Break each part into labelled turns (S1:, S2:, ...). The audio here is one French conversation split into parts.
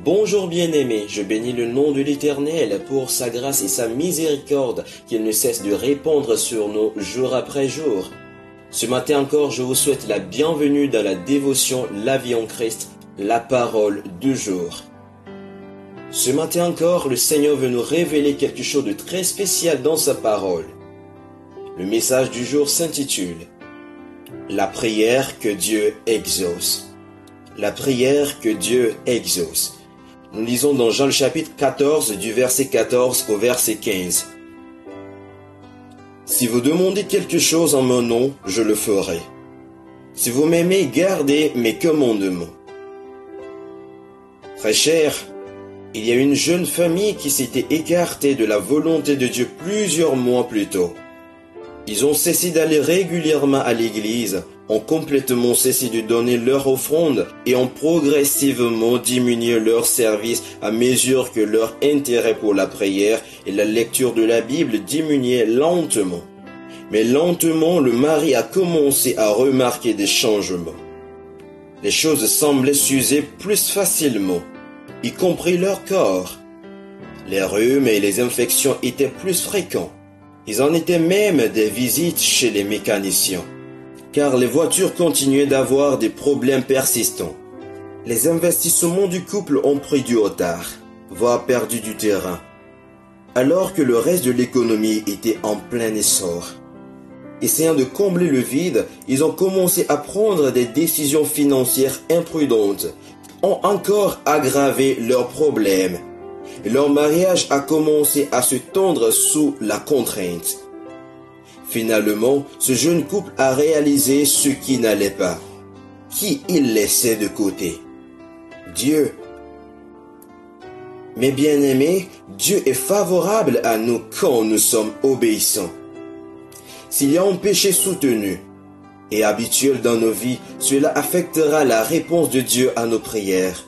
S1: Bonjour bien-aimés, je bénis le nom de l'Éternel pour sa grâce et sa miséricorde qu'il ne cesse de répandre sur nous jour après jour. Ce matin encore, je vous souhaite la bienvenue dans la dévotion La vie en Christ, la parole du jour. Ce matin encore, le Seigneur veut nous révéler quelque chose de très spécial dans sa parole. Le message du jour s'intitule « La prière que Dieu exauce ». La prière que Dieu exauce. Nous lisons dans Jean le chapitre 14, du verset 14 au verset 15. « Si vous demandez quelque chose en mon nom, je le ferai. Si vous m'aimez, gardez mes commandements. » Très cher, il y a une jeune famille qui s'était écartée de la volonté de Dieu plusieurs mois plus tôt. Ils ont cessé d'aller régulièrement à l'église, ont complètement cessé de donner leur offrande et ont progressivement diminué leur service à mesure que leur intérêt pour la prière et la lecture de la Bible diminuait lentement. Mais lentement, le mari a commencé à remarquer des changements. Les choses semblaient s'user plus facilement, y compris leur corps. Les rhumes et les infections étaient plus fréquents. Ils en étaient même des visites chez les mécaniciens, car les voitures continuaient d'avoir des problèmes persistants. Les investissements du couple ont pris du retard, voire perdu du terrain, alors que le reste de l'économie était en plein essor. Essayant de combler le vide, ils ont commencé à prendre des décisions financières imprudentes, ont encore aggravé leurs problèmes. Et leur mariage a commencé à se tendre sous la contrainte. Finalement, ce jeune couple a réalisé ce qui n'allait pas. Qui il laissait de côté? Dieu. Mais bien-aimés, Dieu est favorable à nous quand nous sommes obéissants. S'il y a un péché soutenu et habituel dans nos vies, cela affectera la réponse de Dieu à nos prières.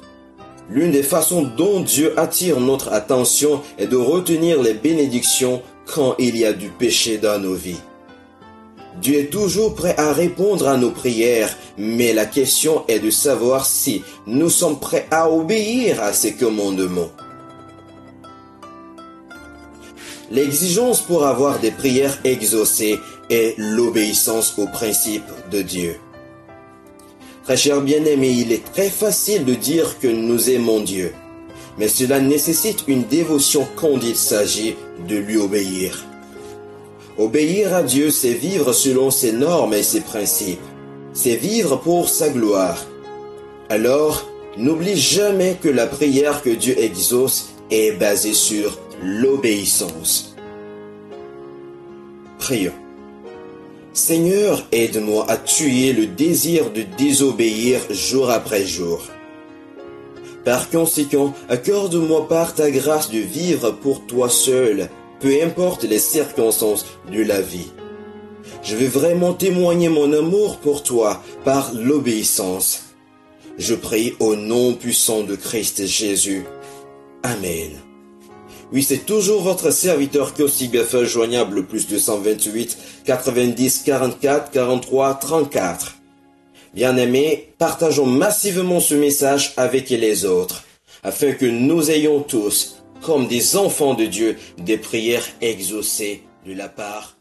S1: L'une des façons dont Dieu attire notre attention est de retenir les bénédictions quand il y a du péché dans nos vies. Dieu est toujours prêt à répondre à nos prières, mais la question est de savoir si nous sommes prêts à obéir à ses commandements. L'exigence pour avoir des prières exaucées est l'obéissance aux principes de Dieu. Très cher bien-aimé, il est très facile de dire que nous aimons Dieu, mais cela nécessite une dévotion quand il s'agit de lui obéir. Obéir à Dieu, c'est vivre selon ses normes et ses principes. C'est vivre pour sa gloire. Alors, n'oublie jamais que la prière que Dieu exauce est basée sur l'obéissance. Prions. Seigneur, aide-moi à tuer le désir de désobéir jour après jour. Par conséquent, accorde-moi par ta grâce de vivre pour toi seul, peu importe les circonstances de la vie. Je veux vraiment témoigner mon amour pour toi par l'obéissance. Je prie au nom puissant de Christ Jésus. Amen. Oui, c'est toujours votre serviteur Kossi Beffa, joignable le plus 228 90 44 43 34. Bien-aimés, partageons massivement ce message avec les autres, afin que nous ayons tous, comme des enfants de Dieu, des prières exaucées de la part